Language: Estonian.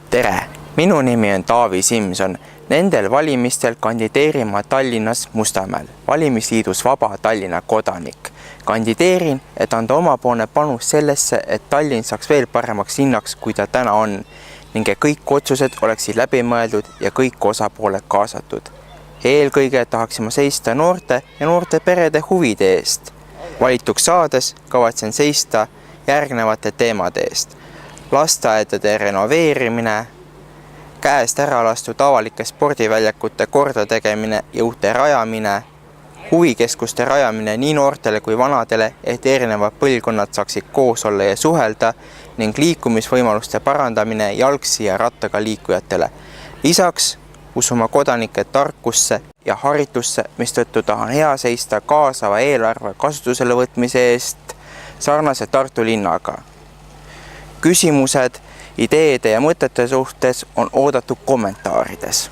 Tere! Minu nimi on Taavi Simson. Nendel valimistel kandideerin ma Tallinnas Mustamäel, valimisliidus Vaba Tallinna Kodanik. Kandideerin, et anda omapoolne panus sellesse, et Tallinn saaks veel paremaks linnaks, kui ta täna on, ning kõik otsused oleksid läbimõeldud ja kõik osapooled kaasatud. Eelkõige tahaksime seista noorte ja noorte perede huvide eest. Valituks saades kavatsen seista järgnevate teemade eest. Lasteaedade renoveerimine, käest ära lastud avalike spordiväljakute korda tegemine ja uute rajamine, huvikeskuste rajamine nii noortele kui vanadele, et erinevad põlvkonnad saaksid koos olla ja suhelda, ning liikumisvõimaluste parandamine jalgsi ja rattaga liikujatele. Lisaks usuma kodanike tarkusse ja haritusse, mistõttu tahan hea seista kaasava eelarve kasutusele võtmise eest sarnase Tartu linnaga. Küsimused, ideede ja mõtete suhtes on oodatud kommentaarides.